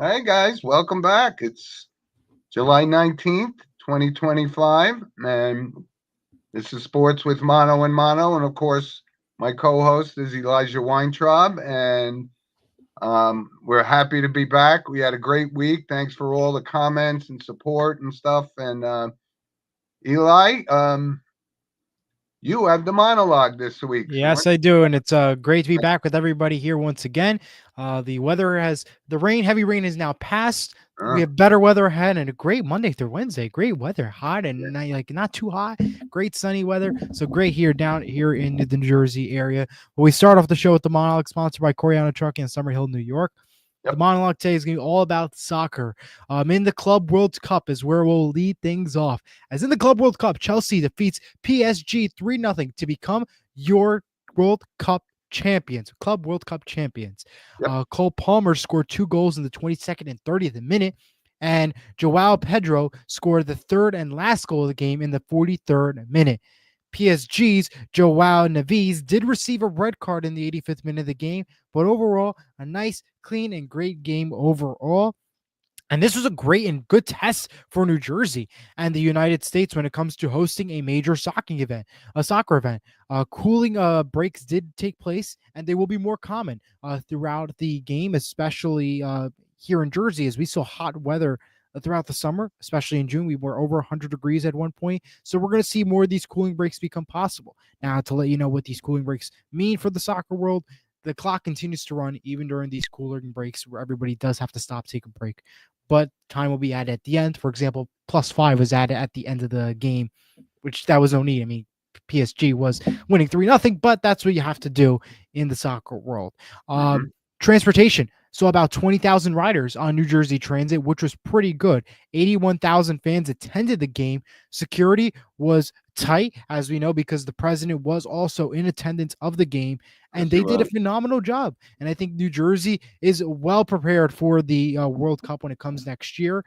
Hey guys, welcome back. It's July 19th, 2025, and this is Sports with Mono and Mono. And of course, my co host is Elijah Weintraub, and we're happy to be back. We had a great week. Thanks for all the comments and support and stuff. And Eli, you have the monologue this week. So Yes, I do, and it's great to be back with everybody here once again. The heavy rain has now passed. We uh, have better weather ahead, and a great Monday through Wednesday. Great weather, hot yeah, and not too hot. Great sunny weather. So great here down here in the New Jersey area. But we start off the show with the monologue sponsored by Coriano Trucking in Summerhill, New York. The yep, monologue today is going to be all about soccer. In the Club World Cup is where we'll lead things off. As in the Club World Cup, Chelsea defeats PSG 3-0 to become your World Cup champions, Club World Cup champions. yep. Cole Palmer scored 2 goals in the 22nd and 30th minute, and Joao Pedro scored the third and last goal of the game in the 43rd minute. PSG's Joao Neves did receive a red card in the 85th minute of the game, but overall, a nice, clean, and great game overall. And this was a great and good test for New Jersey and the United States when it comes to hosting a major soccer event. Cooling breaks did take place, and they will be more common throughout the game, especially here in Jersey, as we saw hot weather throughout the summer, especially in June. We were over 100 degrees at one point. So we're going to see more of these cooling breaks become possible. Now, to let you know what these cooling breaks mean for the soccer world, the clock continues to run even during these cooling breaks where everybody does have to stop, take a break, but time will be added at the end. For example, +5 was added at the end of the game, which that was no need. I mean, PSG was winning 3-0, but that's what you have to do in the soccer world. Hmm. Transportation. So about 20,000 riders on New Jersey Transit, which was pretty good. 81,000 fans attended the game. Security was tight, as we know, because the president was also in attendance of the game, and Yes, he they did a was. phenomenal job. And I think New Jersey is well prepared for the World Cup when it comes next year.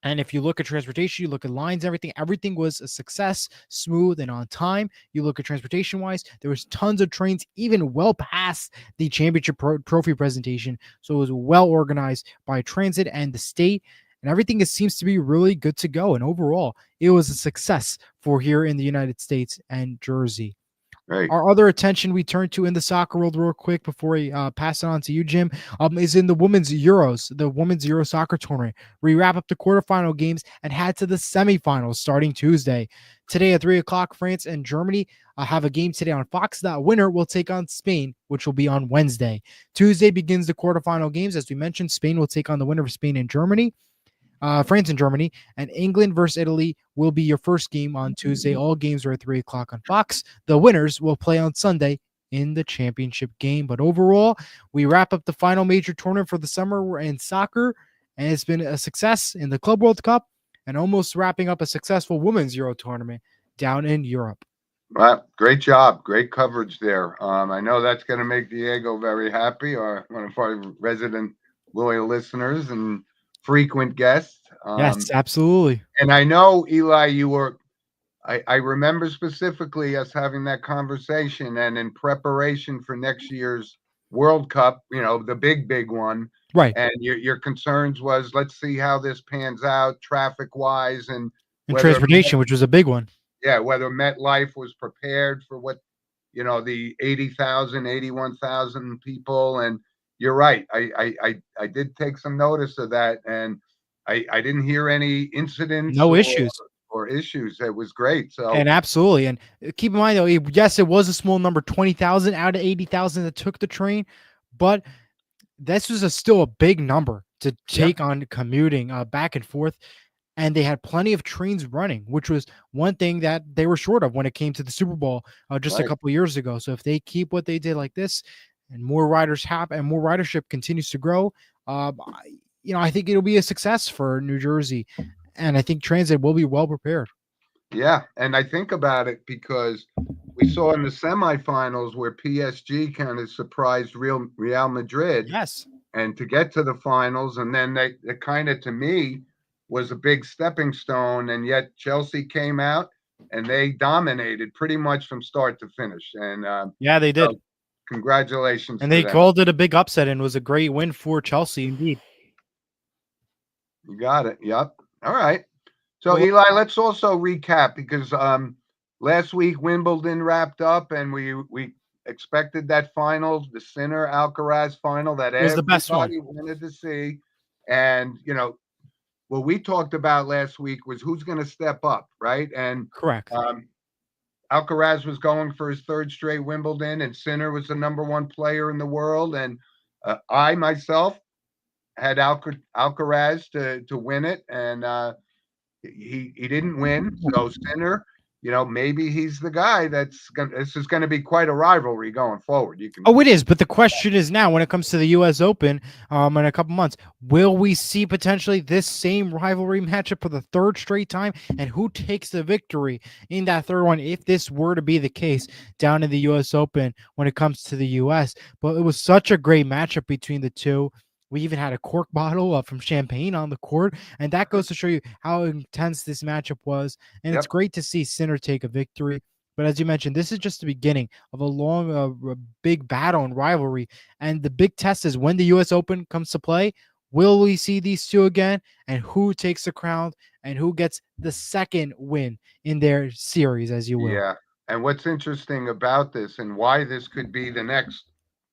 And if you look at transportation, you look at lines, everything was a success, smooth and on time. You look at transportation wise, there was tons of trains, even well past the trophy presentation. So it was well organized by transit and the state. And everything seems to be really good to go. And overall, it was a success for here in the United States and Jersey. Great. Our other attention we turn to in the soccer world real quick before we pass it on to you, Jim, is in the the women's Euro soccer tournament. We wrap up the quarterfinal games and head to the semifinals starting Tuesday. Today at 3 o'clock, France and Germany have a game today on Fox. That winner will take on Spain, which will be on Wednesday. Tuesday begins the quarterfinal games. As we mentioned, Spain will take on the winner of Spain and Germany. France and Germany, and England versus Italy will be your first game on Tuesday. All games are at 3 o'clock on Fox. The winners will play on Sunday in the championship game. But overall, we wrap up the final major tournament for the summer in soccer, and it's been a success in the Club World Cup and almost wrapping up a successful women's Euro tournament down in Europe. Well, great job. Great coverage there. I know that's going to make Diego very happy, or one of our resident loyal listeners and frequent guests. Yes, absolutely. And I know, Eli, I remember specifically us having that conversation, and in preparation for next year's World Cup, the big one. Right. And your concerns was, let's see how this pans out traffic wise, and And whether transportation, which was a big one. yeah, whether MetLife was prepared for what, the 80,000, 81,000 people. And you're right. I did take some notice of that, and I didn't hear any incidents No issues. or issues. It was great. So And absolutely. And keep in mind, though, yes, it was a small number, 20,000 out of 80,000 that took the train, but this was still a big number to yeah, take on commuting back and forth. And they had plenty of trains running, which was one thing that they were short of when it came to the Super Bowl just a right. couple years ago. So if they keep what they did like this, and more riders have, and more ridership continues to grow, I think it'll be a success for New Jersey, and I think transit will be well prepared. Yeah, and I think about it because we saw in the semifinals where PSG kind of surprised Real Madrid, Yes. and to get to the finals, and then they kind of, to me, was a big stepping stone. And yet Chelsea came out and they dominated pretty much from start to finish. And Yeah, they so did. congratulations And to they them. called it a big upset and was a great win for Chelsea indeed. You got it. Yep. All right. So Well, Eli, let's also recap because last week Wimbledon wrapped up and we expected that final, the Sinner Alcaraz final that it was the best one. everybody wanted to see. And what we talked about last week was who's going to step up, right? And Correct. Alcaraz was going for his third straight Wimbledon, and Sinner was the number one player in the world. And I myself had Alcaraz to win it, and he didn't win. So Sinner, maybe he's the guy that's going. This is going to be quite a rivalry going forward. You can. Oh, it is. But the question is now, when it comes to the U.S. Open, in a couple months, will we see potentially this same rivalry matchup for the third straight time? And who takes the victory in that third one, if this were to be the case down in the U.S. Open when it comes to the U.S.? But it was such a great matchup between the two. We even had a cork bottle from champagne on the court, and that goes to show you how intense this matchup was. And it's Yep. great to see Sinner take a victory. But as you mentioned, this is just the beginning of a long, big battle and rivalry. And the big test is when the U.S. Open comes to play. Will we see these two again? And who takes the crown? And who gets the second win in their series, as you will? Yeah. And what's interesting about this and why this could be the next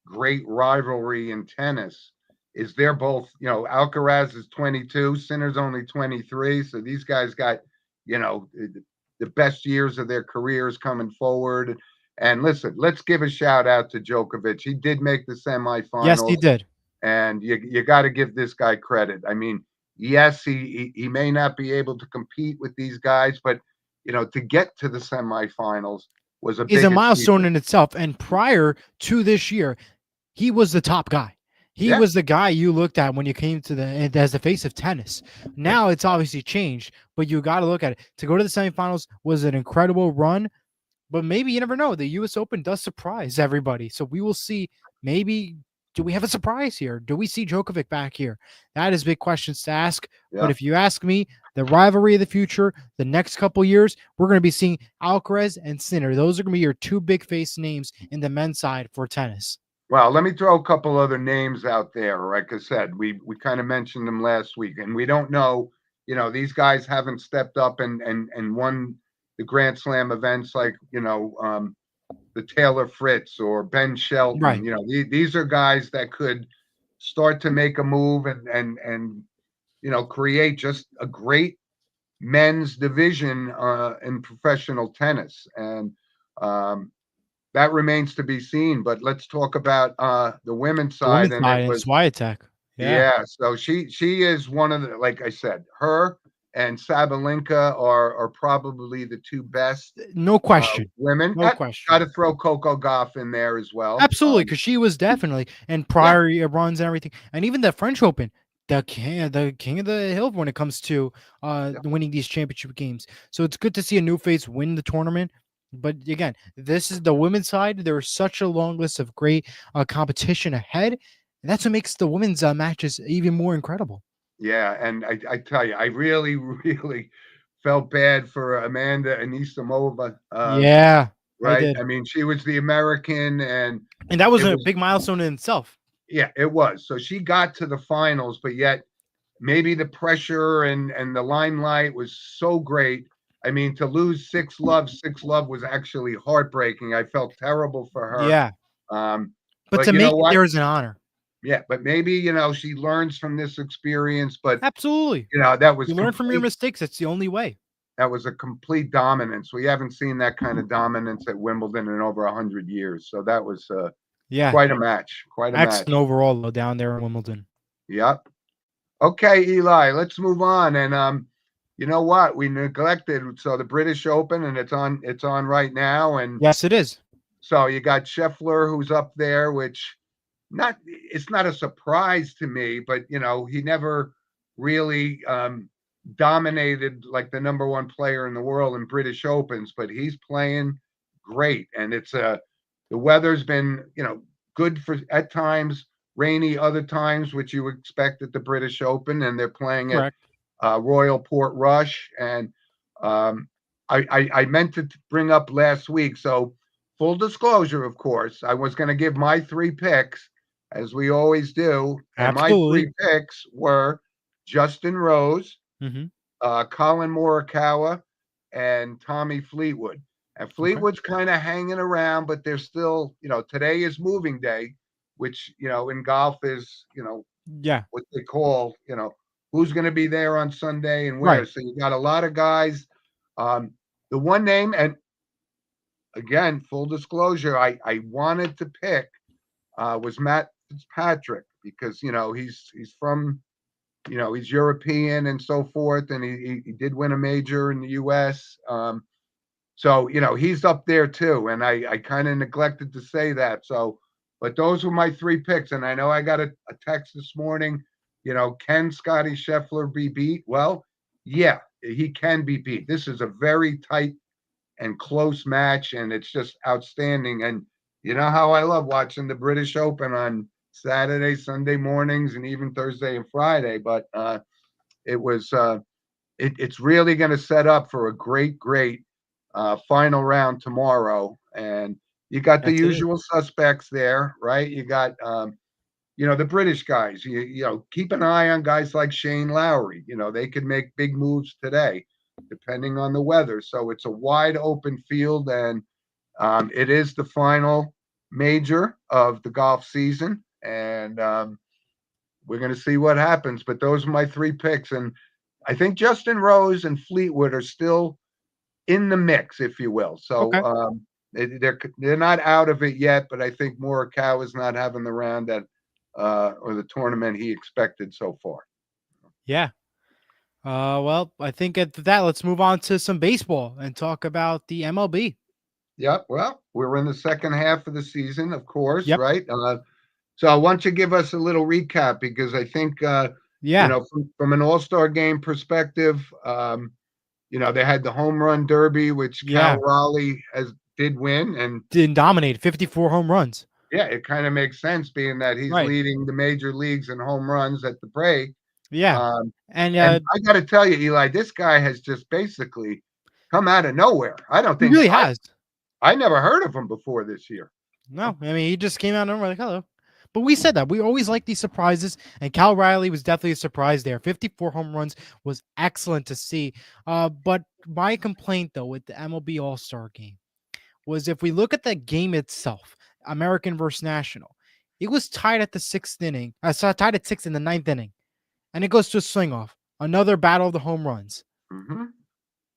great rivalry in tennis is they're both, Alcaraz is 22, Sinner's only 23. So these guys got, the best years of their careers coming forward. And listen, let's give a shout out to Djokovic. He did make the semifinals. Yes, he did. And you got to give this guy credit. I mean, yes, he may not be able to compete with these guys, but to get to the semifinals was a Is big a milestone achievement. in itself. And prior to this year, he was the top guy. He Yeah. was the guy you looked at when you came to as the face of tennis. Now it's obviously changed, but you got to look at it. To go to the semifinals was an incredible run, but maybe you never know. The U.S. Open does surprise everybody. So we will see. Maybe do we have a surprise here? Do we see Djokovic back here? That is big questions to ask. But Yeah. if you ask me, the rivalry of the future, the next couple years, we're going to be seeing Alcaraz and Sinner. Those are going to be your two big face names in the men's side for tennis. Well, let me throw a couple other names out there. Like I said, we kind of mentioned them last week, and we don't know. These guys haven't stepped up and won the Grand Slam events like the Taylor Fritz or Ben Shelton. Right. These are guys that could start to make a move and create just a great men's division in professional tennis. And that remains to be seen. But let's talk about the women's The side. women's And side it and was Swiatek. yeah. So she is one of the, like I said, her and Sabalenka are probably the two best No question. women. No question. Got to throw Coco Gauff in there as well. Absolutely, because she was definitely and prior runs and everything, and even the French Open, the king of the hill when it comes to winning these championship games. So it's good to see a new face win the tournament. But again, this is the women's side. There is such a long list of great competition ahead, and that's what makes the women's matches even more incredible. Yeah, and I tell you, I really, really felt bad for Amanda Anisimova. Yeah, I Right? did, I mean, she was the American, and and that was it a was big milestone in itself. yeah, it was. So she got to the finals, but yet maybe the pressure and the limelight was so great. I mean, to lose six love was actually heartbreaking. I felt terrible for her. Yeah, but But to you know make it what? there is an honor. Yeah, but maybe she learns from this experience. But Absolutely, that was you learn from your complete. mistakes. That's the only way. That was a complete dominance. We haven't seen that kind of dominance at Wimbledon in over 100 years. So that was Yeah, quite a match. Quite a match. excellent overall though down there in Wimbledon. Yep. Okay, Eli, let's move on. And you know what? We neglected so the British Open, and it's on right now. And Yes, it is. so you got Scheffler who's up there, which it's not a surprise to me, but he never really dominated like the number one player in the world in British Opens, but he's playing great. And it's the weather's been, good for at times, rainy other times, which you would expect at the British Open, and they're playing at Correct. Royal Portrush. And I meant to bring up last week. So full disclosure, of course, I was going to give my three picks, as we always do. And my Absolutely. three picks were Justin Rose, Mm-hmm. Colin Morikawa, and Tommy Fleetwood. And Okay. Fleetwood's kind of hanging around, but they're still, today is moving day, which, in golf is, Yeah. what they call, who's going to be there on Sunday and where. Right. So you got a lot of guys. The one name, and again, full disclosure, I wanted to pick was Matt Fitzpatrick because he's from he's European and so forth, and he did win a major in the U.S. So he's up there too, and I kind of neglected to say that. So, but those were my three picks, and I know I got a text this morning. Can Scotty Scheffler be beat? Well, yeah, he can be beat. This is a very tight and close match, and it's just outstanding. And you know how I love watching the British Open on Saturday, Sunday mornings, and even Thursday and Friday. But it was it's really going to set up for a great final round tomorrow. And you got the That's it. usual suspects there, right? You got the British guys. Keep an eye on guys like Shane Lowry. They could make big moves today, depending on the weather. So it's a wide open field, and it is the final major of the golf season, and we're going to see what happens. But those are my three picks, and I think Justin Rose and Fleetwood are still in the mix, if you will. So Okay. they're not out of it yet, but I think Morikawa is not having the round that or the tournament he expected so far. Yeah. Well, I think at that, let's move on to some baseball and talk about the MLB. Yep. Well, we're in the second half of the season, of course, Yep. right? So why don't you give us a little recap, because I think Yeah. from an All-Star game perspective, they had the home run derby, which Cal Yeah. Raleigh did win, and Didn't dominate 54 home runs. yeah, it kind of makes sense being that he's Right. leading the major leagues in home runs at the break. Yeah. Um, And and I got to tell you, Eli, this guy has just basically come out of nowhere. he really has. I never heard of him before this year. No, I mean, he just came out and we're like, hello. But we said that. We always like these surprises, and Cal Riley was definitely a surprise there. 54 home runs was excellent to see. But my complaint, though, with the MLB All-Star game was if we look at the game itself, American versus National, it was tied at the sixth inning. Tied at sixth in the ninth inning, and it goes to a swing off. Another battle of the home runs. Mm-hmm.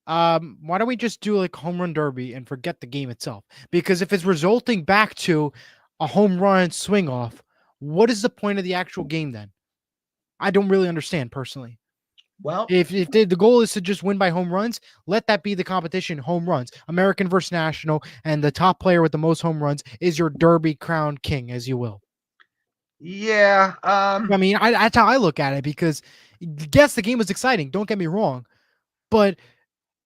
Why don't we just do like home run derby and forget the game itself? Because if it's resulting back to a home run swing off, what is the point of the actual game then? I don't really understand personally. Well, If the goal is to just win by home runs, let that be the competition. Home runs, American versus National, and the top player with the most home runs is your derby crown king, as you will. yeah. I mean, that's how I look at it, because yes, the game was exciting. Don't get me wrong, but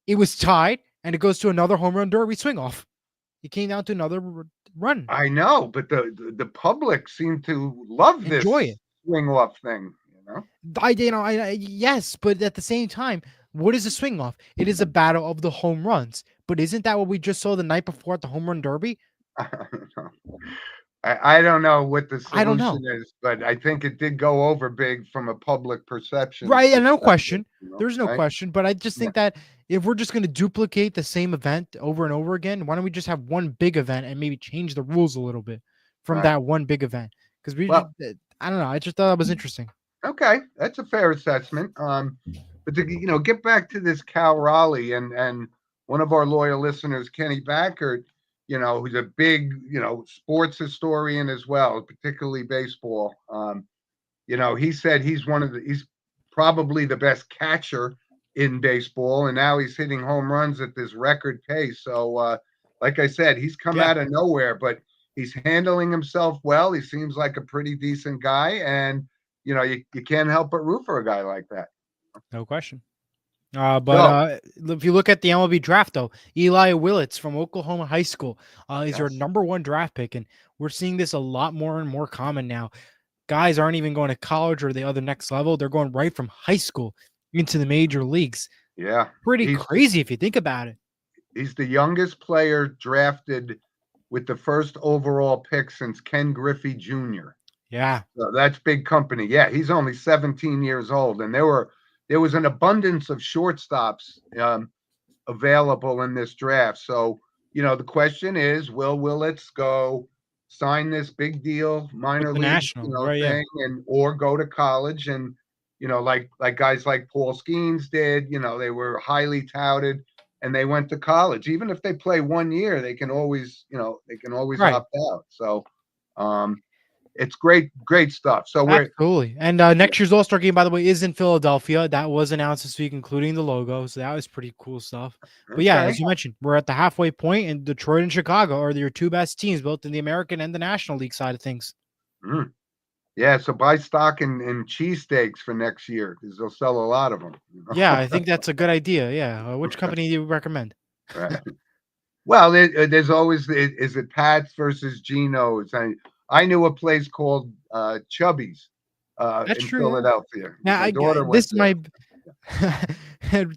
it was tied, and it goes to another home run derby swing off. It came down to another run. I know, but the public seemed to love this Enjoy it. swing off thing. Yes, but at the same time, what is a swing off? It is a battle of the home runs. But isn't that what we just saw the night before at the home run derby? I don't know what the I don't know. solution is, but I think it did go over big from a public perception. Right, and no question. There's no right? question. But I just Yeah. think that if we're just going to duplicate the same event over and over again, why don't we just have one big event and maybe change the rules a little bit from Right. that one big event? Because I don't know. I just thought that was interesting. Okay, that's a fair assessment. But to get back to this Cal Raleigh and one of our loyal listeners, Kenny Backert, who's a big sports historian as well, particularly baseball. He said he's probably the best catcher in baseball, and now he's hitting home runs at this record pace. So, like I said, he's come out of nowhere, but he's handling himself well. He seems like a pretty decent guy, and you can't help but root for a guy like that. No question. But if you look at the MLB draft, though, Eli Willits from Oklahoma High School is our number one draft pick, and we're seeing this a lot more and more common now. Guys aren't even going to college or the other next level; they're going right from high school into the major leagues. Yeah, pretty crazy if you think about it. He's the youngest player drafted with the first overall pick since Ken Griffey Jr. Yeah. So that's big company. Yeah, he's only 17 years old, and there was an abundance of shortstops available in this draft. So, the question is, will Willits go sign this big deal With minor the league, national, right? Yeah. thing, and or go to college and like guys like Paul Skeens did, they were highly touted and they went to college. Even if they play 1 year, they can always Right. opt out. So it's great stuff. So we're Absolutely. And next year's All Star game, by the way, is in Philadelphia. That was announced this week, including the logo. So that was pretty cool stuff. But yeah, okay. as you mentioned, we're at the halfway point, and Detroit and Chicago are your two best teams, both in the American and the National League side of things. Mm. Yeah, so buy stock in cheesesteaks for next year because they'll sell a lot of them. Yeah, I think that's a good idea. Yeah. Which company do you recommend? Right. Well, there's always is it Pat's versus Geno's? I knew a place called Chubby's That's in true. Yeah. Philadelphia. Now, My daughter went this there. might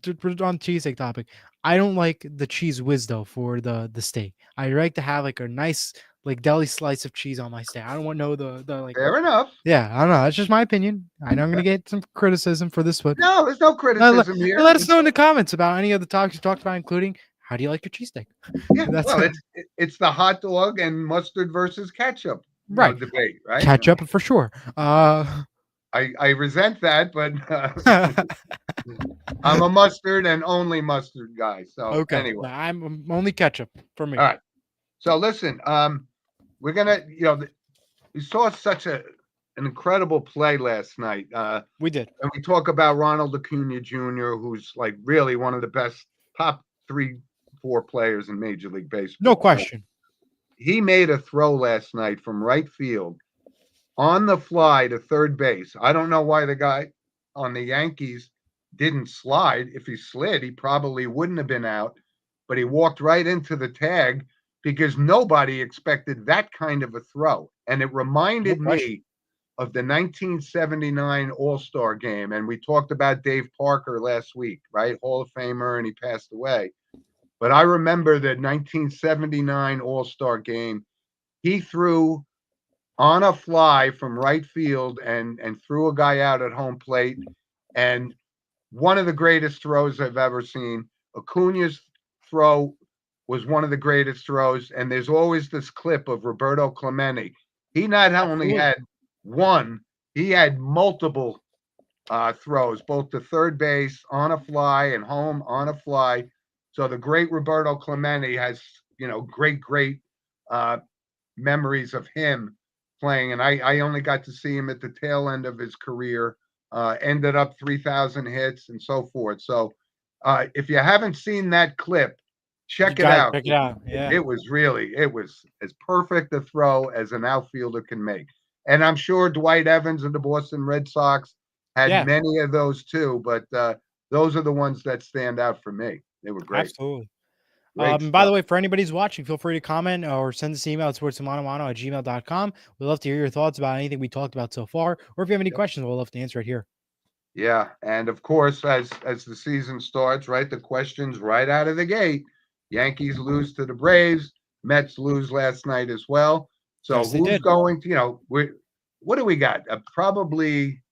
to put it on cheesesteak topic. I don't like the cheese whiz though for the steak. I like to have like a nice like deli slice of cheese on my steak. I don't want no the like. Fair enough. Yeah, I don't know. That's just my opinion. I know I'm gonna get some criticism for this one. No, there's no criticism here. Let us know in the comments about any of the topics you talked about, including how do you like your cheesesteak? Yeah, That's well, it's the hot dog and mustard versus ketchup, right. debate, right? Ketchup for sure. I resent that, but I'm a mustard and only mustard guy. So Okay. anyway, I'm only ketchup for me. all right. So listen, we're gonna, we saw such an incredible play last night. We did. And we talk about Ronald Acuna Jr., who's like really one of the best top 3-4 players in Major League Baseball. No question. He made a throw last night from right field on the fly to third base. I don't know why the guy on the Yankees didn't slide. If he slid, he probably wouldn't have been out, but he walked right into the tag because nobody expected that kind of a throw. And it reminded me of the 1979 All-Star game. And we talked about Dave Parker last week, right? Hall of Famer, and he passed away. But I remember the 1979 All-Star game. He threw on a fly from right field and threw a guy out at home plate. And one of the greatest throws I've ever seen. Acuna's throw was one of the greatest throws. And there's always this clip of Roberto Clemente. He not only had one, he had multiple throws, both to third base on a fly and home on a fly. So the great Roberto Clemente has, great memories of him playing. And I only got to see him at the tail end of his career, ended up 3,000 hits and so forth. So if you haven't seen that clip, check it out. Check it out. Yeah. It was as perfect a throw as an outfielder can make. And I'm sure Dwight Evans of the Boston Red Sox had many of those too, but those are the ones that stand out for me. They were great. Absolutely. By the way, for anybody who's watching, feel free to comment or send us an email at sportsmanmano@gmail.com. We'd love to hear your thoughts about anything we talked about so far, or if you have any questions, we'll love to answer it here. Yeah, and of course, as the season starts, right, the questions right out of the gate. Yankees lose to the Braves. Mets lose last night as well. So who's going to, what do we got? Probably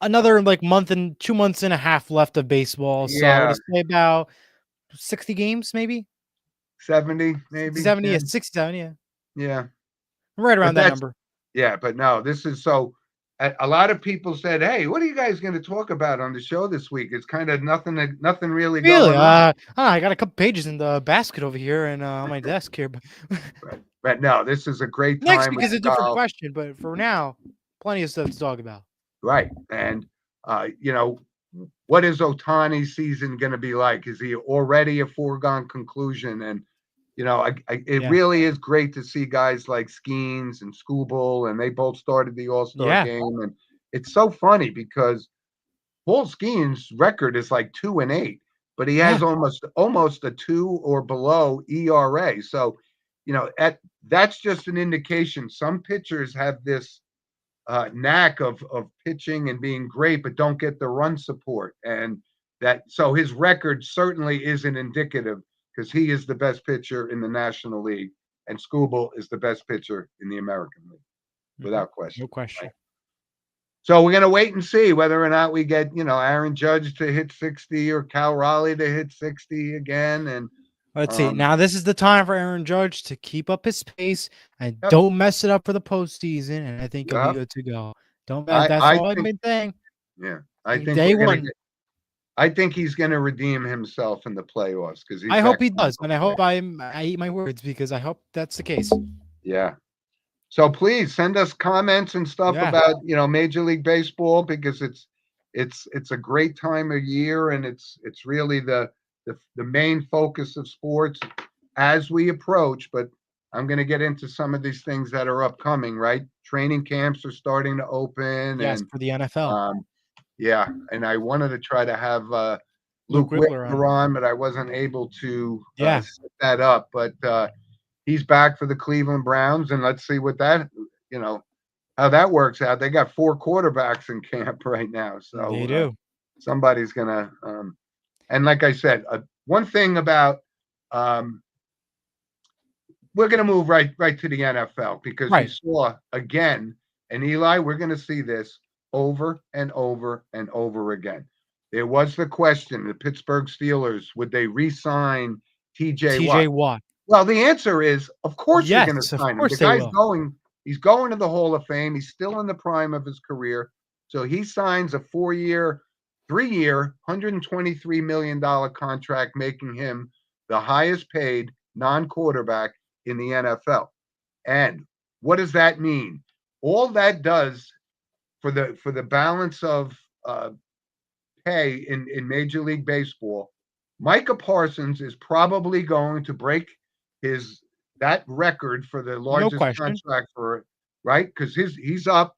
another like 2 months and a half left of baseball. So I would say about 60 games, maybe 70, maybe 70, 67. Yeah. Yeah. Right around that number. Yeah. But no, this is so a lot of people said, hey, what are you guys going to talk about on the show this week? It's kind of nothing really going on. I got a couple pages in the basket over here and on my desk here. But no, this is a great time. Next week is a different question, but for now, plenty of stuff to talk about. Right. And, what is Ohtani's season going to be like? Is he already a foregone conclusion? And, it really is great to see guys like Skeens and Skubal, and they both started the All-Star game. And it's so funny because Paul Skeens' record is like 2-8, but he has almost a 2 or below ERA. So, that's just an indication. Some pitchers have this knack of pitching and being great, but don't get the run support. And so his record certainly isn't indicative because he is the best pitcher in the National League and Skubal is the best pitcher in the American League. without question. No question. Right? So we're gonna wait and see whether or not we get, Aaron Judge to hit 60 or Cal Raleigh to hit 60 again. And Let's see. Now this is the time for Aaron Judge to keep up his pace and Yep. don't mess it up for the postseason. And I think he'll be Yep. good to go. Don't. I That's all I've think, been saying. yeah, I think Day we're gonna one. get. I think he's gonna redeem himself in the playoffs because I hope he does, and I hope I eat my words because I hope that's the case. Yeah. So please send us comments and stuff Yeah. about, Major League Baseball, because it's a great time of year, and it's really the main focus of sports as we approach. But I'm going to get into some of these things that are upcoming, right? Training camps are starting to open, Yes, and for the NFL. yeah, and I wanted to try to have Luke Whitler on, but I wasn't able to set that up. But he's back for the Cleveland Browns, and let's see what that, how that works out. They got 4 quarterbacks in camp right now, so They do. Somebody's gonna. And like I said, one thing about we're gonna move right to the NFL, because we saw again, and Eli, we're gonna see this over and over and over again. There was the question: the Pittsburgh Steelers, would they re-sign TJ Watt? Well, the answer is, of course, they're going to sign him. The guy's he's going to the Hall of Fame. He's still in the prime of his career. So he signs a 4-year, 3-year, $123 million contract, making him the highest paid non-quarterback in the NFL. And what does that mean? All that does for the balance of pay in Major League Baseball, Micah Parsons is probably going to break that record for the largest contract right? Because he's up.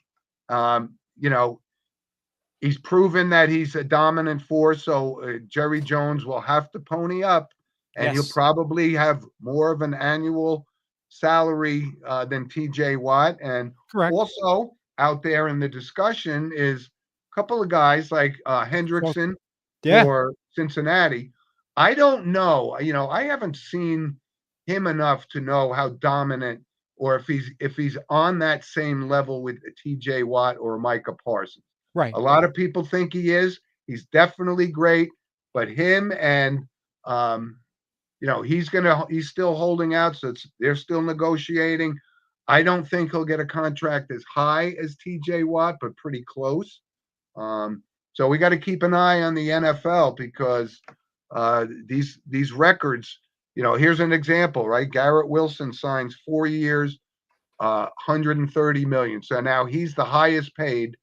He's proven that he's a dominant force. So Jerry Jones will have to pony up, and he'll probably have more of an annual salary than TJ Watt. And also out there in the discussion is a couple of guys like Hendrickson for Cincinnati. I don't know. I haven't seen him enough to know how dominant, or if he's on that same level with TJ Watt or Micah Parsons. Right. A lot of people think he is. He's definitely great, but him and he's still holding out, so they're still negotiating. I don't think he'll get a contract as high as TJ Watt, but pretty close. So we got to keep an eye on the NFL, because these records, here's an example, right? Garrett Wilson signs 4 years, $130 million. So now he's the highest paid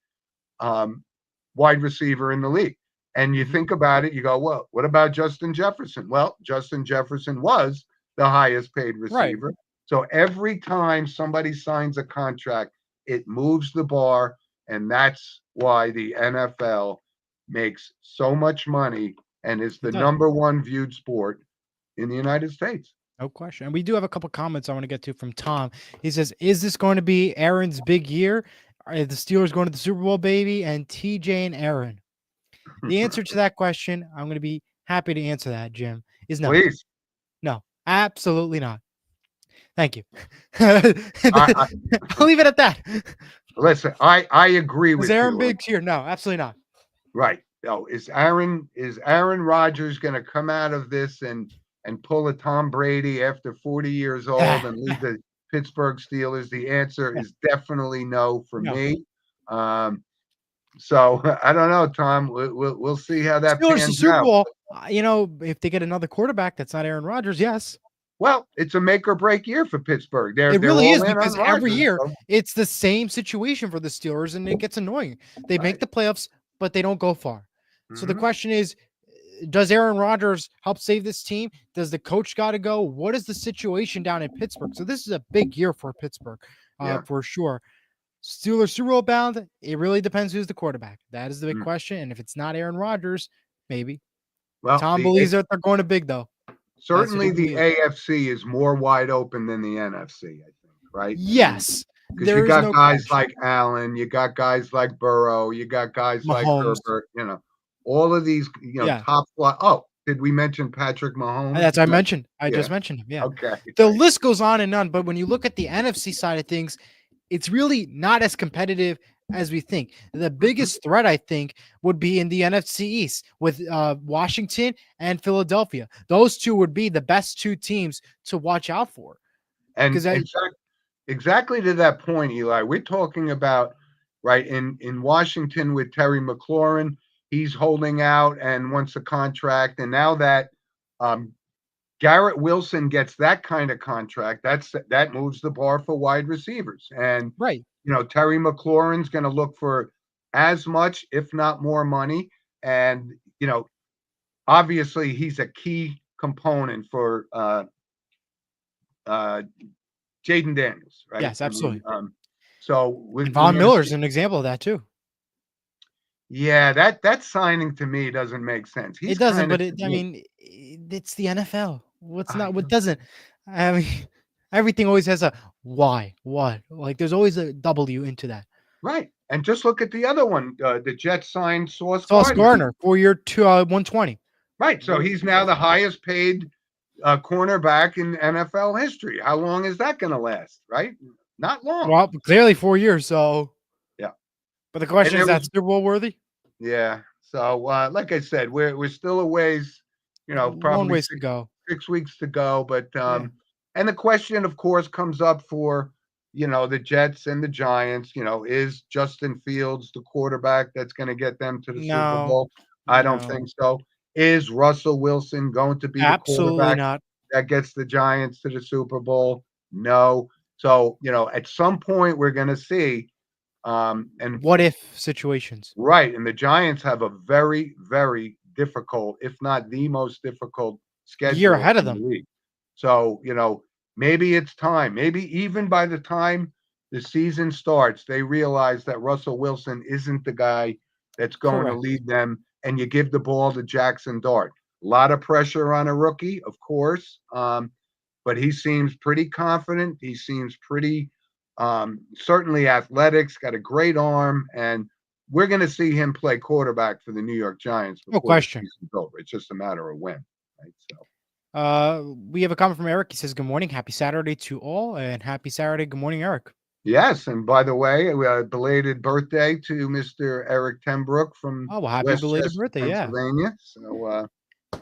wide receiver in the league. And you think about it, you go, well, what about Justin Jefferson? Well, Justin Jefferson was the highest paid receiver. Right. So every time somebody signs a contract, it moves the bar. And that's why the NFL makes so much money and is the number one viewed sport in the United States. No question. And we do have a couple comments I want to get to from Tom. He says, is this going to be Aaron's big year? Are the Steelers going to the Super Bowl, baby? And TJ and Aaron. The answer to that question, I'm going to be happy to answer that, Jim, is no. Please. No, absolutely not. Thank you. I'll leave it at that. Listen, I agree with you. Is Aaron big here? No, absolutely not. Right. No, is Aaron Rodgers going to come out of this and pull a Tom Brady after 40 years old and lead the Pittsburgh Steelers? The answer is definitely no for me. So I don't know, Tom. We'll see how that Steelers pans Super out. Bowl. If they get another quarterback that's not Aaron Rodgers, yes. Well, it's a make or break year for Pittsburgh. It really is, because every year it's the same situation for the Steelers, and it gets annoying. They make the playoffs, but they don't go far. So the question is, does Aaron Rodgers help save this team? Does the coach got to go? What is the situation down in Pittsburgh? So this is a big year for Pittsburgh, for sure. Steelers Super Bowl bound. It really depends who's the quarterback. That is the big question. And if it's not Aaron Rodgers, maybe. Well, Tom believes that they're going to big, though. Certainly the AFC is more wide open than the NFC, I think, right? Yes. Because you got guys like Allen, you got guys like Burrow, you got guys like Herbert, all of these, top flight. Oh, did we mention Patrick Mahomes? That's I mentioned. I just mentioned him. Yeah. Okay. The list goes on and on, but when you look at the NFC side of things, it's really not as competitive as we think. The biggest threat, I think, would be in the NFC East with Washington and Philadelphia. Those two would be the best two teams to watch out for. And Because I exactly to that point, Eli, we're talking about right in Washington with Terry McLaurin. He's holding out and wants a contract, and now that um, Garrett Wilson gets that kind of contract, that moves the bar for wide receivers. And right. Terry McLaurin's going to look for as much, if not more, money. And obviously, he's a key component for uh, Jaden Daniels, right? Yes, absolutely. So And Von Miller's an example of that too. Yeah, that signing to me doesn't make sense. It doesn't, but it's the NFL. What doesn't? I mean, everything always has a why, what? Like there's always a W into that. Right. And just look at the other one. The Jets signed Sauce Gardner, 4-year, 120. Right. So he's now the highest paid cornerback in NFL history. How long is that going to last? Right. Not long. Well, clearly 4 years. So yeah. But the question is, that Super Bowl worthy? Yeah. So like I said, we're still a ways. Probably long ways to go. 6 weeks to go. But and the question, of course, comes up for the Jets and the Giants. Is Justin Fields the quarterback that's going to get them to the Super Bowl? I don't think so. Is Russell Wilson going to be the quarterback that gets the Giants to the Super Bowl? No. So, at some point we're going to see. And what if situations? Right. And the Giants have a very, very difficult, if not the most difficult schedule year ahead of them. The league. So, maybe it's time. Maybe even by the time the season starts, they realize that Russell Wilson isn't the guy that's going to lead them, and you give the ball to Jackson Dart. A lot of pressure on a rookie, of course, but he seems pretty confident. He seems pretty certainly athletics, got a great arm, and we're going to see him play quarterback for the New York Giants. No question. It's just a matter of when. Right? So. We have a comment from Eric. He says, "Good morning, happy Saturday to all, and happy Saturday. Good morning, Eric." Yes, and by the way, belated birthday to Mr. Eric Tenbrook from happy belated birthday, Pennsylvania. So,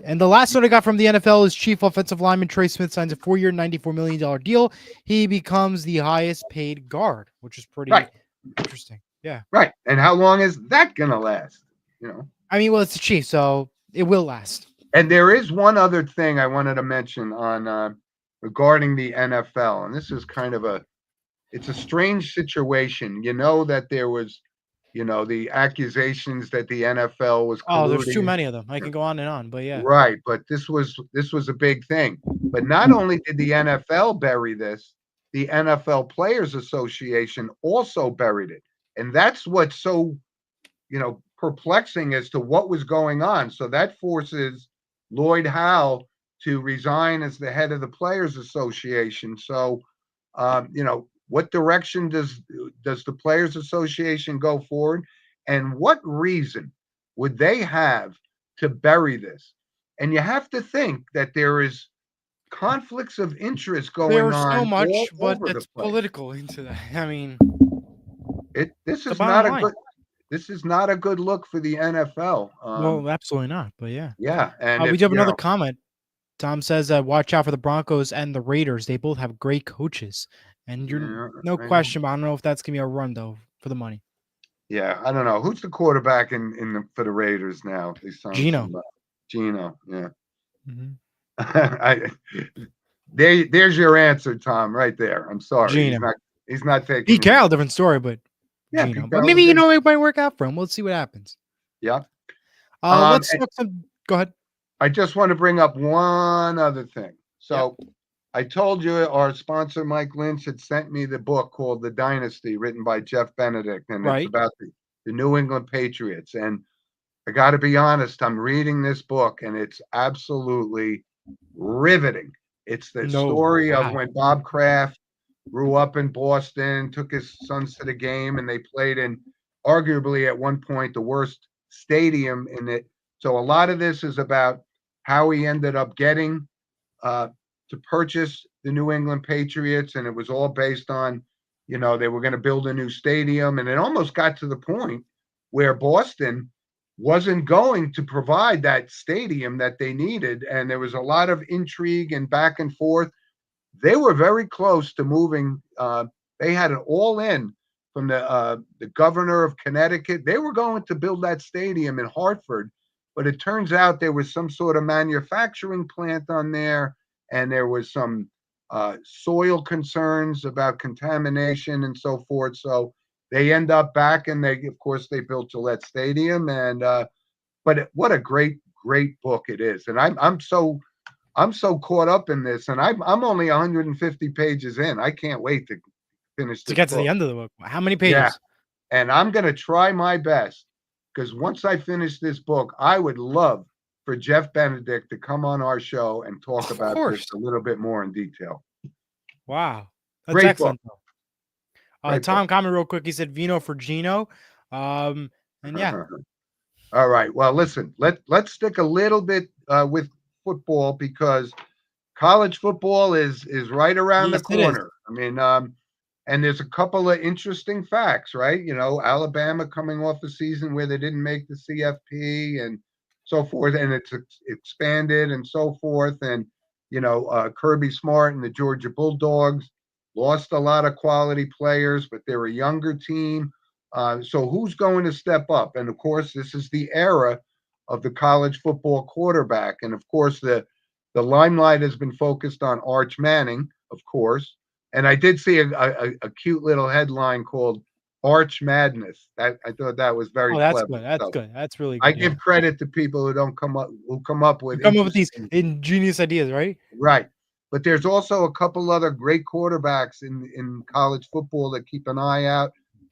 and the last one I got from the NFL is Chief Offensive Lineman Trey Smith signs a 4-year, $94 million deal. He becomes the highest paid guard, which is pretty interesting. Yeah. Right. And how long is that going to last? I mean, well, it's the Chiefs, so it will last. And there is one other thing I wanted to mention on regarding the NFL, and this is kind of it's a strange situation. That there was, the accusations that the NFL was colluding. There's too many of them. I can go on and on, but yeah. Right, but this was a big thing. But not only did the NFL bury this, the NFL Players Association also buried it. And that's what's so, perplexing as to what was going on. So that forces Lloyd Howell to resign as the head of the Players Association. So, what direction does the Players Association go forward? And what reason would they have to bury this? And you have to think that there is conflicts of interest going on. There's so much, but it's political into that. I mean, this is not a good. This is not a good look for the NFL. Well, absolutely not. But yeah. Yeah, and we do have another comment. Tom says, "Watch out for the Broncos and the Raiders. They both have great coaches." And no question, but I don't know if that's gonna be a run though for the money. Yeah, I don't know who's the quarterback for the Raiders now. Gino, yeah. Mm-hmm. There's your answer, Tom. Right there. I'm sorry. Gino. He's not taking. Pete Carroll, different story, but yeah, Gino. But maybe it might work out for him. We'll see what happens. Yeah. Let's talk some. Go ahead. I just want to bring up one other thing. So. Yep. I told you our sponsor, Mike Lynch, had sent me the book called The Dynasty, written by Jeff Benedict, and it's about the New England Patriots. And I got to be honest, I'm reading this book, and it's absolutely riveting. It's the story of when Bob Kraft grew up in Boston, took his sons to the game, and they played in arguably at one point the worst stadium in it. So a lot of this is about how he ended up getting to purchase the New England Patriots, and it was all based on they were going to build a new stadium, and it almost got to the point where Boston wasn't going to provide that stadium that they needed. And there was a lot of intrigue and back and forth. They were very close to moving. They had it all in from the governor of Connecticut. They were going to build that stadium in Hartford, but it turns out there was some sort of manufacturing plant on there, and there was some soil concerns about contamination and so forth. So they end up back, and of course, they built Gillette Stadium. And but what a great book it is, and I'm so caught up in this, and I'm only 150 pages in. I can't wait to finish To this get to book. the end of the book. How many Yeah, pages? and I'm gonna try my best, because once I finish this book, I would love for Jeff Benedict to come on our show and talk Of about course. this a little bit more in detail. Wow. That's Great excellent. book. Though. Great Tom book. comment real quick. He said Vino for Gino. And yeah. All right. Well, listen, let's stick a little bit with football, because college football is right around Yes, the it is. corner. I mean, and there's a couple of interesting facts, right? Alabama coming off a season where they didn't make the CFP and so forth, and it's expanded and so forth. And Kirby Smart and the Georgia Bulldogs lost a lot of quality players, but they're a younger team. So who's going to step up? And of course, this is the era of the college football quarterback, and of course the limelight has been focused on Arch Manning, of course. And I did see a cute little headline called Arch Madness. I thought that was very That's clever. good. That's So good. That's really I good. give credit to people who come up with Come up with these interesting. ingenious ideas, right? Right. But there's also a couple other great quarterbacks in college football that keep an eye out.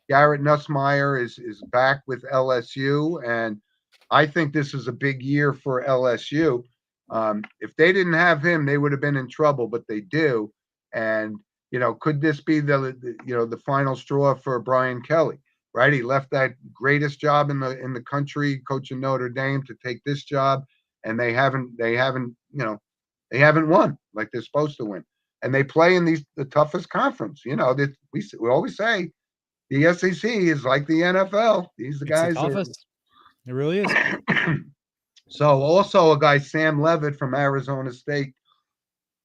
Garrett Nussmeier is back with LSU, and I think this is a big year for LSU. If they didn't have him, they would have been in trouble, but they do. And could this be the final straw for Brian Kelly? Right, he left that greatest job in the country, coaching Notre Dame, to take this job, and they haven't they haven't won like they're supposed to win, and they play in the toughest conference. That we always say the SEC is like the NFL. These It's the guys are. toughest. It really is. So also a guy, Sam Levitt from Arizona State,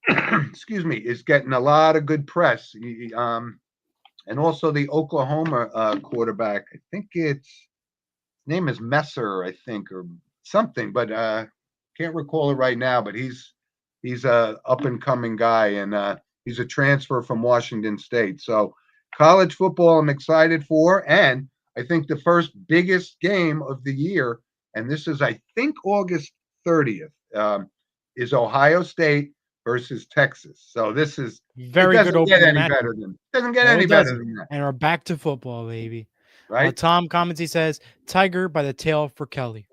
excuse me, is getting a lot of good press. And also the Oklahoma quarterback, I think his name is Messer, I think, or something, but can't recall it right now. But he's a up and coming guy, and he's a transfer from Washington State. So college football, I'm excited for, and I think the first biggest game of the year, and this is I think August 30th, is Ohio State versus Texas. So this is Very good doesn't get opening any match. better than doesn't get No, any it better doesn't. than that, And we're back to football, baby. right? Tom comments. He says, "Tiger by the tail for Kelly."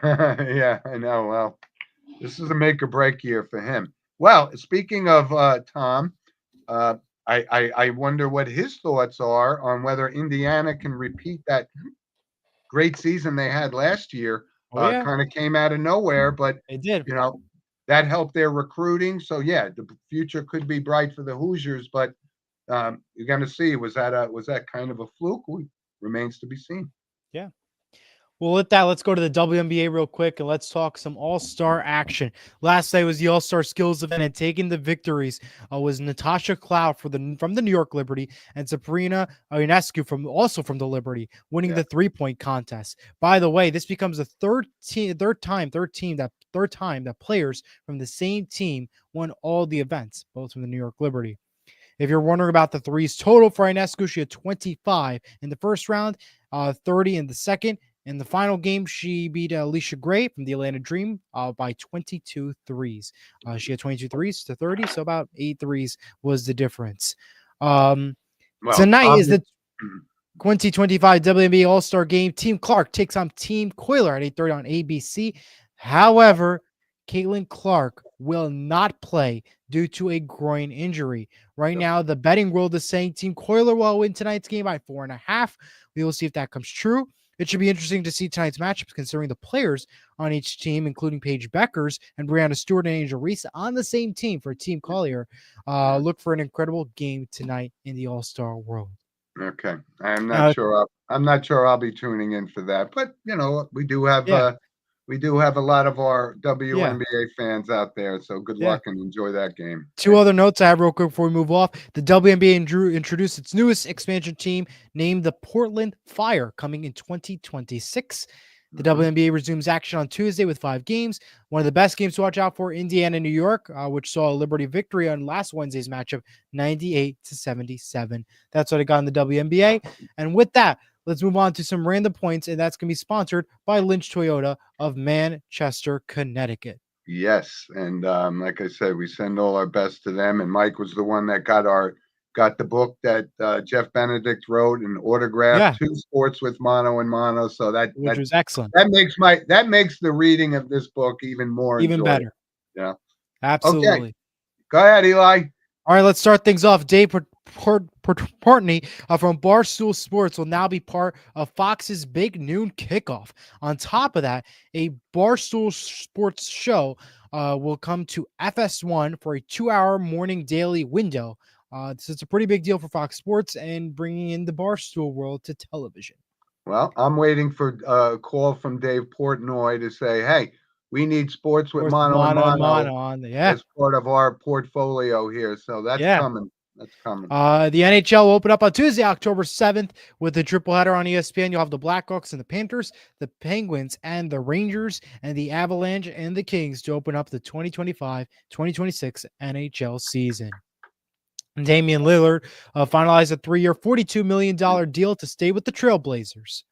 Yeah, I know. Well, this is a make or break year for him. Well, speaking of Tom, I wonder what his thoughts are on whether Indiana can repeat that great season they had last year. Oh yeah, Kind of came out of nowhere, but they did. That helped their recruiting. So yeah, the future could be bright for the Hoosiers, but you're going to see, was that kind of a fluke? Remains to be seen. Yeah. Well, with that, let's go to the WNBA real quick and let's talk some All-Star action. Last night was the All-Star Skills event, and taking the victories was Natasha Cloud from the New York Liberty and Sabrina Ionescu from the Liberty, winning the 3-point contest. By the way, this becomes the third time that players from the same team won all the events, both from the New York Liberty. If you're wondering about the threes total for Ionescu, she had 25 in the first round, 30 in the second. In the final game, she beat Alicia Gray from the Atlanta Dream by 22 threes. She had 22 threes to 30, so about 8 threes was the difference. Tonight is the 2025 WNBA All-Star Game. Team Clark takes on Team Coiler at 8:30 on ABC. However, Caitlin Clark will not play due to a groin injury. Right now, the betting world is saying Team Coiler will win tonight's game by 4.5. We will see if that comes true. It should be interesting to see tonight's matchups considering the players on each team, including Paige Beckers and Brianna Stewart and Angel Reese on the same team for Team Collier. Look for an incredible game tonight in the All-Star world. Okay. I'm not sure I'll be tuning in for that, but we do have a lot of our WNBA fans out there. So good luck and enjoy that game. Two other notes I have real quick before we move off. The WNBA introduced its newest expansion team named the Portland Fire coming in 2026. The WNBA resumes action on Tuesday with 5 games. One of the best games to watch out for, Indiana, New York, which saw a Liberty victory on last Wednesday's matchup, 98-77. That's what I got in the WNBA. And with that, let's move on to some random points, and that's going to be sponsored by Lynch Toyota of Manchester, Connecticut. Yes, and like I said, we send all our best to them. And Mike was the one that got the book that Jeff Benedict wrote and autographed, 2 Sports with Mono and Mono. So which was excellent. That makes the reading of this book even better. Yeah, absolutely. Okay. Go ahead, Eli. All right, let's start things off. Dave Portnoy from Barstool Sports will now be part of Fox's Big Noon Kickoff. On top of that, a Barstool Sports show will come to FS1 for a 2-hour morning daily window. So it's a pretty big deal for Fox Sports and bringing in the Barstool world to television. Well, I'm waiting for a call from Dave Portnoy to say, hey, we need Sports with Mono and Mono on as part of our portfolio here. So that's coming. That's coming. The NHL will open up on Tuesday, October 7th with a triple header on ESPN. You'll have the Blackhawks and the Panthers, the Penguins and the Rangers, and the Avalanche and the Kings to open up the 2025-2026 NHL season. Damian Lillard finalized a 3-year, $42 million deal to stay with the Trailblazers.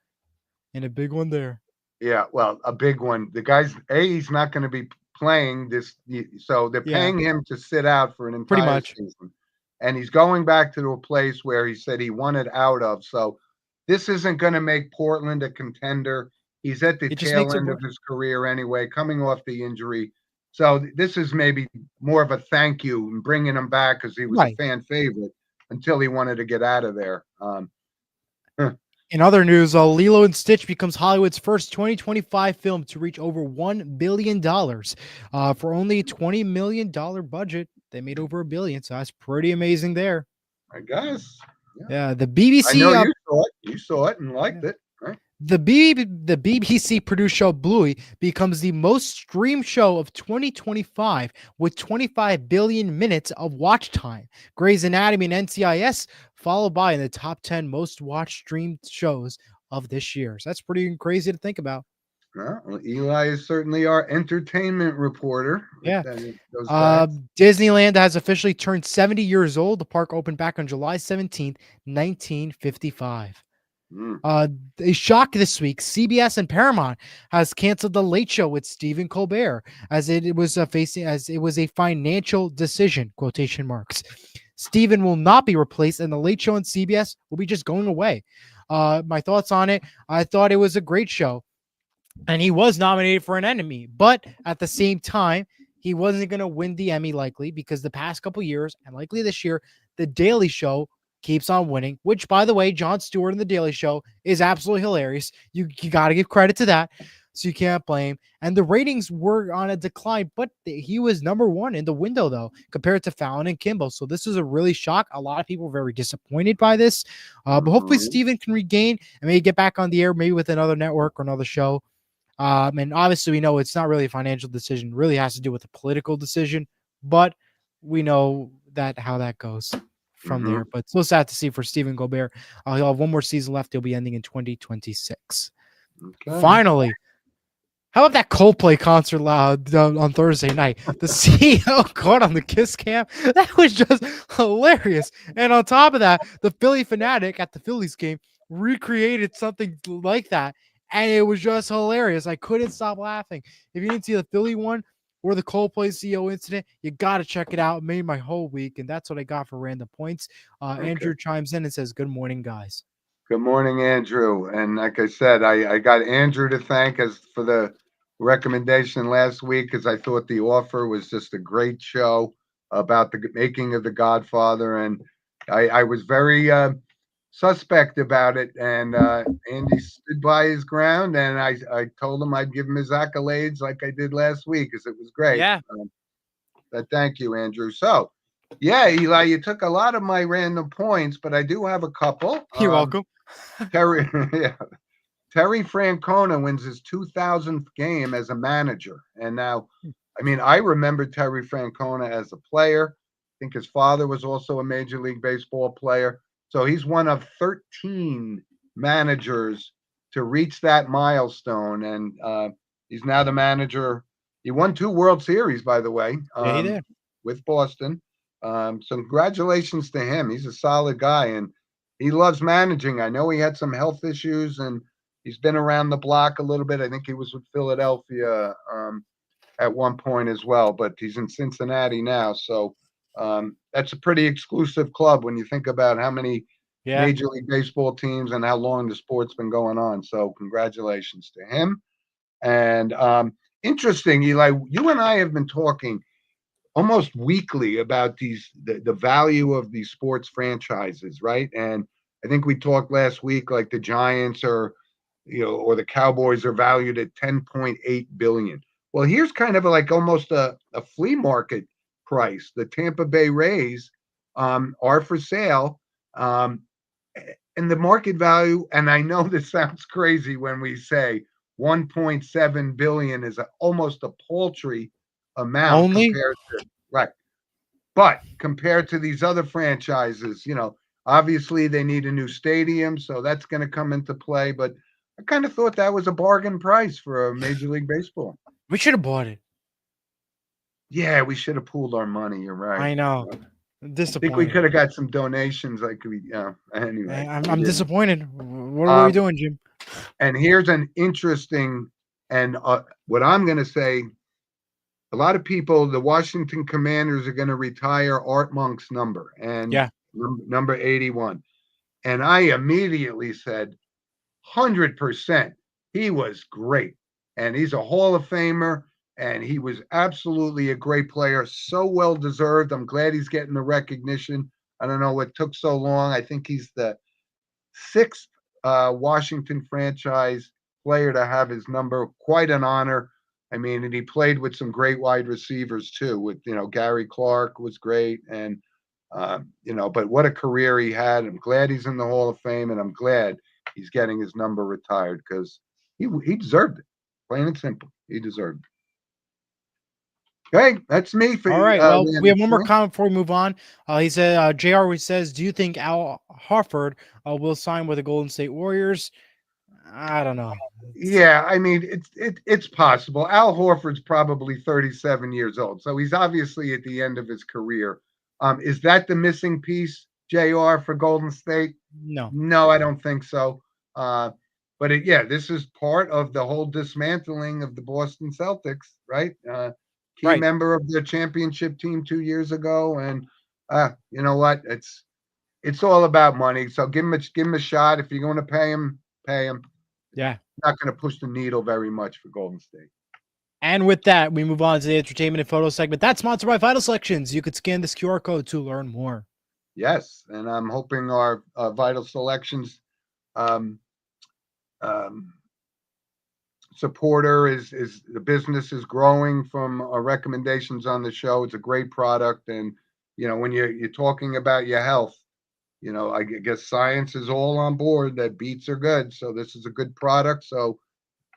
And a big one there. Yeah, well, a big one. The guy's he's not going to be playing this, so they're paying him to sit out for an entire season. And he's going back to a place where he said he wanted out of. So this isn't going to make Portland a contender. He's at the tail end of his career anyway, coming off the injury. So this is maybe more of a thank you and bringing him back because he was a fan favorite until he wanted to get out of there. In other news, Lilo and Stitch becomes Hollywood's first 2025 film to reach over $1 billion. For only a $20 million budget, they made over $1 billion. So that's pretty amazing there. I guess. Yeah, the BBC. I know you saw it and liked it. Right? The BBC produced show Bluey becomes the most streamed show of 2025 with 25 billion minutes of watch time. Grey's Anatomy and NCIS followed by in the top 10 most watched streamed shows of this year. So that's pretty crazy to think about. Well, Eli is certainly our entertainment reporter. Yeah. Disneyland has officially turned 70 years old. The park opened back on July 17th, 1955. A shock this week. CBS and Paramount has canceled The Late Show with Stephen Colbert as it was a financial decision, quotation marks. Stephen will not be replaced and The Late Show on CBS will be just going away. My thoughts on it, I thought it was a great show and he was nominated for an Emmy, but at the same time, he wasn't going to win the Emmy likely because the past couple years and likely this year, The Daily Show keeps on winning, which, by the way, Jon Stewart in The Daily Show is absolutely hilarious. You got to give credit to that, so you can't blame. And the ratings were on a decline, but he was number 1 in the window, though, compared to Fallon and Kimball. So this is a really shock. A lot of people were very disappointed by this, but hopefully Steven can regain and maybe get back on the air, maybe with another network or another show. And obviously, we know it's not really a financial decision. It really has to do with a political decision, but we know how that goes from there, but so sad to see for Stephen Colbert. He'll have one more season left. He'll be ending in 2026. Okay. Finally, how about that Coldplay concert on Thursday night? The CEO caught on the Kiss Cam. That was just hilarious. And on top of that, the Philly Fanatic at the Phillies game recreated something like that, and it was just hilarious. I couldn't stop laughing. If you didn't see the Philly one, or the Coldplay CEO incident, you got to check it out. It made my whole week, and that's what I got for random points. Andrew chimes in and says, good morning, guys. Good morning, Andrew. And like I said, I got Andrew to thank us for the recommendation last week because I thought The Offer was just a great show about the making of The Godfather. And I was very suspect about it, and Andy stood by his ground, and I told him I'd give him his accolades like I did last week, because it was great. Yeah. But thank you, Andrew. So, yeah, Eli, you took a lot of my random points, but I do have a couple. You're welcome. Terry, yeah, Terry Francona wins his 2000th game as a manager, and now, I mean, I remember Terry Francona as a player. I think his father was also a Major League Baseball player. So he's one of 13 managers to reach that milestone, and he's now the manager. He won 2 World Series, by the way, Yeah, he did. with Boston. So congratulations to him. He's a solid guy, and he loves managing. I know he had some health issues, and he's been around the block a little bit. I think he was with Philadelphia at one point as well, but he's in Cincinnati now. So that's a pretty exclusive club when you think about how many Yeah. Major League Baseball teams and how long the sport's been going on. So congratulations to him. And interesting, Eli, you and I have been talking almost weekly about the value of these sports franchises, right? And I think we talked last week, like the Giants or or the Cowboys are valued at 10.8 billion. Well, here's kind of like almost a flea market price. The Tampa Bay Rays are for sale. And the market value, and I know this sounds crazy when we say 1.7 billion is almost a paltry amount Only compared to right. But compared to these other franchises, obviously they need a new stadium, so that's going to come into play. But I kind of thought that was a bargain price for a Major League Baseball. we should have bought it. Yeah, we should have pooled our money. You're right. I know. I think we Disappointed. could have got some donations. Like anyway. I'm disappointed. What are we doing, Jim? And here's an interesting, and what I'm going to say. A lot of people, the Washington Commanders are going to retire Art Monk's number and number 81. And I immediately said, 100%. He was great. And he's a Hall of Famer. And he was absolutely a great player. So well deserved. I'm glad he's getting the recognition. I don't know what took so long. I think he's the 6th Washington franchise player to have his number. Quite an honor. I mean, and he played with some great wide receivers too. With Gary Clark was great, and but what a career he had. I'm glad he's in the Hall of Fame, and I'm glad he's getting his number retired because he deserved it. Plain and simple, he deserved it. Okay, that's me. For, all right. Well, we have one more point. comment before we move on. He said, "Jr. says, do you think Al Horford will sign with the Golden State Warriors?" I don't know. Yeah, I mean, it's possible. Al Horford's probably 37 years old, so he's obviously at the end of his career. Is that the missing piece, JR, for Golden State? No, I don't think so. But this is part of the whole dismantling of the Boston Celtics, right? Key member of the championship team 2 years ago, and you know what? It's all about money. So give him a shot. If you're going to pay him, pay him. Yeah. Not going to push the needle very much for Golden State. And with that, we move on to the entertainment and photo segment. That's sponsored by Vital Selections. You could scan this QR code to learn more. Yes, and I'm hoping our Vital Selections supporter is the business is growing from our recommendations on the show. It's a great product, and when you're talking about your health, I guess science is all on board that beets are good. So this is a good product. So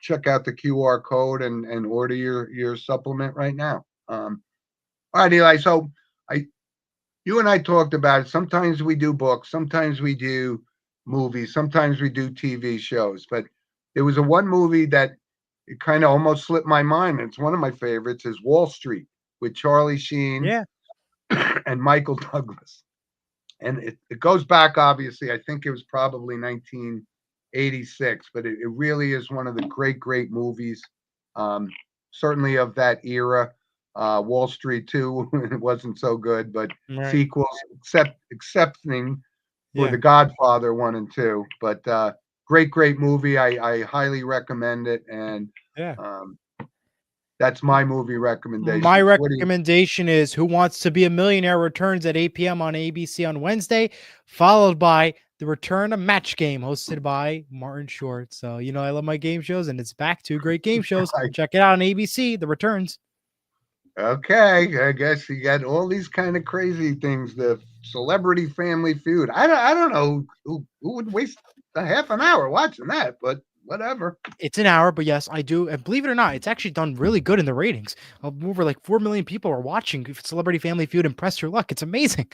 check out the QR code and order your supplement right now. All right, Eli. So you and I talked about it. Sometimes we do books, sometimes we do movies, sometimes we do TV shows. But there was one movie that it kind of almost slipped my mind. It's one of my favorites. Is Wall Street with Charlie Sheen and Michael Douglas. And it goes back, obviously, I think it was probably 1986, but it really is one of the great movies, certainly of that era. Wall Street 2, it wasn't so good, but sequels, excepting for The Godfather 1 and 2. But great movie. I highly recommend it. And that's my movie recommendation. My recommendation is Who Wants to Be a Millionaire returns at 8 p.m. on ABC on Wednesday, followed by the return of Match Game hosted by Martin Short. So, I love my game shows, and it's back to great game shows. Right. Check it out on ABC, The Returns. Okay, I guess you got all these kind of crazy things. The Celebrity Family Feud. I don't know who would waste a half an hour watching that, but whatever. It's an hour, but yes, I do. And believe it or not, it's actually done really good in the ratings. Over like 4 million people are watching Celebrity Family Feud and Press Your Luck. It's amazing.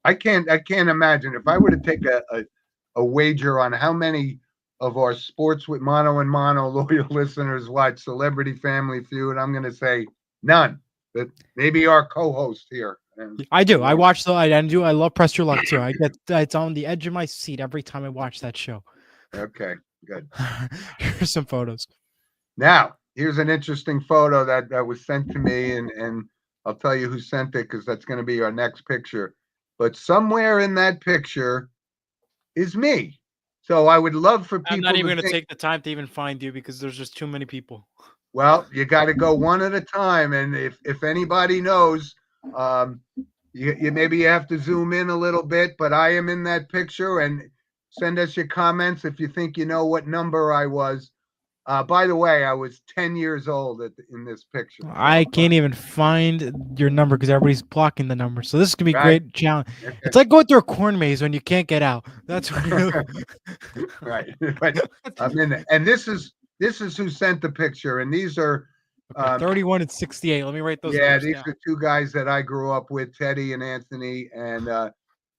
I can't imagine if I were to take a wager on how many of our Sports with Mono and Mono loyal listeners watch Celebrity Family Feud. I'm going to say none. But maybe our co-host here. And, I do. I watch I love Press Your Luck too. It's on the edge of my seat every time I watch that show. Okay, good. Here's some photos. Now, here's an interesting photo that was sent to me, and I'll tell you who sent it because that's going to be our next picture. But somewhere in that picture is me. So I would love for people. I'm not even going to take the time to even find you because there's just too many people. Well, you got to go one at a time, and if anybody knows, you maybe you have to zoom in a little bit. But I am in that picture, and send us your comments if you think you know what number I was. By the way, I was 10 years old in this picture. I can't even find your number because everybody's blocking the number. So this is gonna be a great challenge. Okay. It's like going through a corn maze when you can't get out. That's what right. But I'm in there. And this is who sent the picture. And these are 31 and 68. Let me write those. Yeah, these are two guys that I grew up with, Teddy and Anthony, and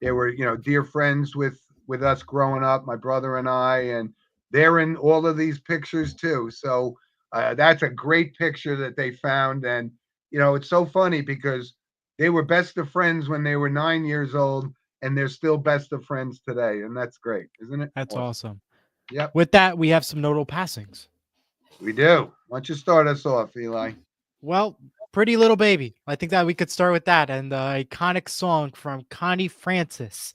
they were, dear friends with us growing up, my brother and I, and they're in all of these pictures too. So that's a great picture that they found. And, it's so funny because they were best of friends when they were 9 years old, and they're still best of friends today. And that's great, isn't it? That's awesome. Yep. With that, we have some notable passings. We do. Why don't you start us off, Eli? Well, Pretty Little Baby. I think that we could start with that. And the iconic song from Connie Francis.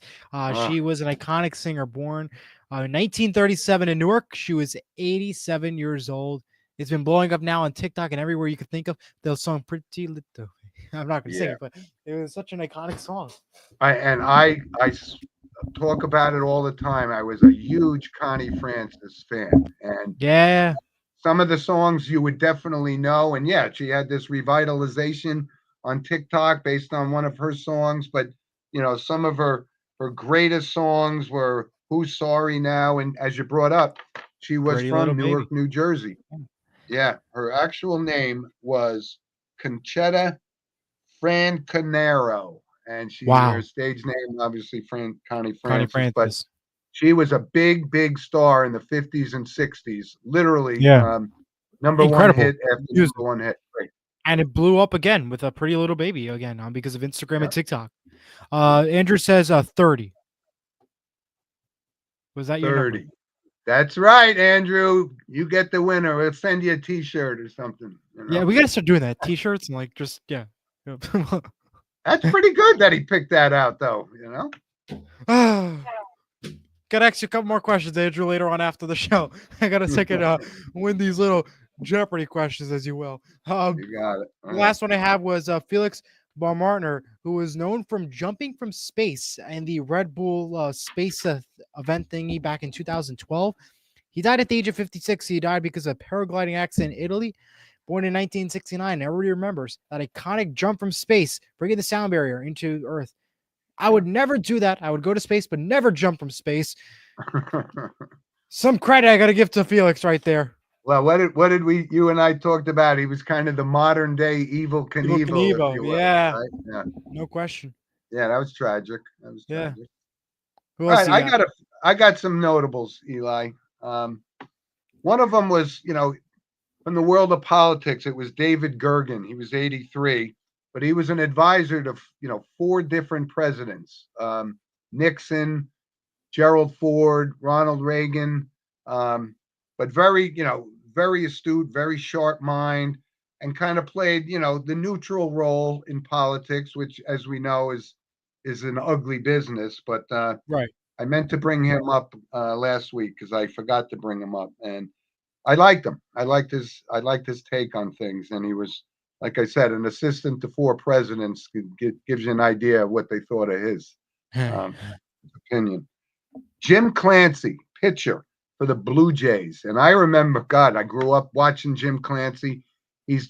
She was an iconic singer born in 1937 in Newark. She was 87 years old. It's been blowing up now on TikTok and everywhere you could think of. The song Pretty Little. I'm not going to sing it, but it was such an iconic song. I talk about it all the time. I was a huge Connie Francis fan. And some of the songs you would definitely know. And she had this revitalization on TikTok based on one of her songs. But, some of her greatest songs were Who's Sorry Now? And as you brought up, she was Pretty from Little Newark, Baby. New Jersey. Yeah. Her actual name was Conchetta Francanero. And her stage name, obviously, Connie Francis. But she was a big, big star in the 50s and 60s. Literally, number one hit after number one hit. Great. And it blew up again with a Pretty Little Baby again because of Instagram and TikTok. Andrew says 30. Was that 30. your number? That's right, Andrew. You get the winner. We'll send you a T-shirt or something. Yeah, we got to start doing that. T-shirts and That's pretty good that he picked that out, though. Got to ask you a couple more questions, Andrew, later on after the show. I got to second win these little Jeopardy questions, as you will. You got it. The last one I have was Felix Baumgartner, who was known from jumping from space and the Red Bull space event thingy back in 2012. He died at the age of 56. He died because of a paragliding accident in Italy. Born in 1969, everybody remembers that iconic jump from space, breaking the sound barrier into Earth. I would never do that. I would go to space, but never jump from space. Some credit I got to give to Felix right there. Well, what did you and I talked about? He was kind of the modern day Evel Knievel. Yeah. Right? Yeah. No question. Yeah, that was tragic. Tragic. Who else All right, I got some notables, Eli. One of them was, from the world of politics, it was David Gergen. He was 83, but he was an advisor to, 4 different presidents: Nixon, Gerald Ford, Ronald Reagan. But very astute, very sharp mind, and kind of played, the neutral role in politics, which, as we know, is an ugly business. But right. I meant to bring him up last week because I forgot to bring him up, and I liked him. I liked his take on things, and he was, like I said, an assistant to 4 presidents. Gives you an idea of what they thought of his opinion. Jim Clancy, pitcher for the Blue Jays. And I remember, God, I grew up watching Jim Clancy. He's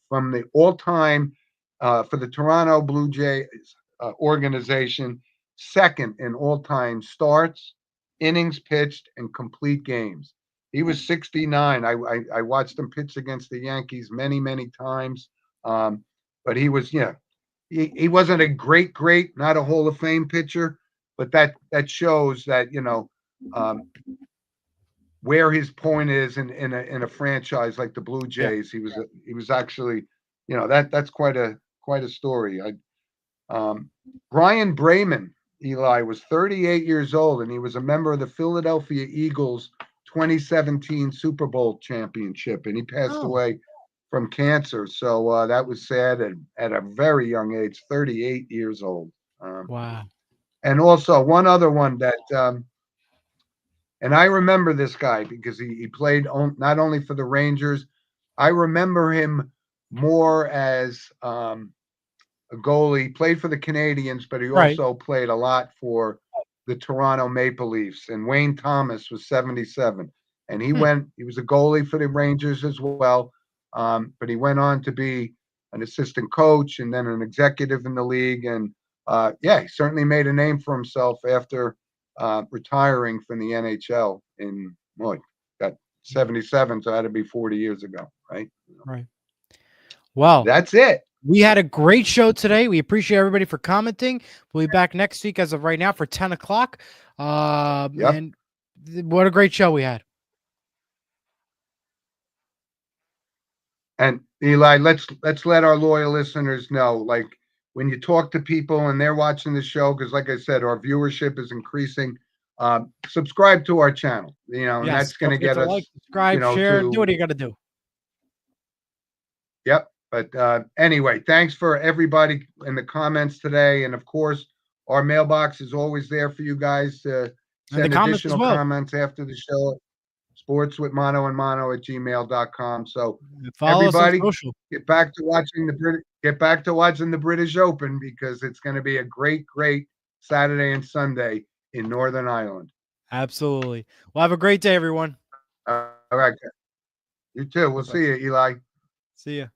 from the all-time for the Toronto Blue Jays organization, second in all-time starts, innings pitched, and complete games. He was 69. I watched him pitch against the Yankees many, many times. But he was, he wasn't a great, not a Hall of Fame pitcher, but that shows that, where his point is in a franchise like the Blue Jays. He was actually, that's quite a story. Brian Brayman, Eli, was 38 years old, and he was a member of the Philadelphia Eagles 2017 Super Bowl championship, and he passed away from cancer. So that was sad at a very young age, 38 years old. Wow. And also one other one that, and I remember this guy because he played not only for the Rangers. I remember him more as a goalie. He played for the Canadians, but he also played a lot for the Toronto Maple Leafs. And Wayne Thomas was 77. And he was a goalie for the Rangers as well. But he went on to be an assistant coach and then an executive in the league. And he certainly made a name for himself after retiring from the NHL in got 77, so it had to be 40 years ago, right? Right. Well, that's it. We had a great show today. We appreciate everybody for commenting. We'll be back next week as of right now for 10 o'clock. And what a great show we had. And Eli, let's let our loyal listeners know, like when you talk to people and they're watching the show, because like I said, our viewership is increasing. Subscribe to our channel, and that's going to get us like, subscribe, share, do what you got to do. Yep. But anyway, thanks for everybody in the comments today. And of course, our mailbox is always there for you guys to send additional comments after the show. sportswithmano@gmail.com. So everybody get back to watching the British Open, because it's going to be a great Saturday and Sunday in Northern Ireland. Absolutely. Well, have a great day, everyone. All right. You too. We'll see you, Eli. See ya.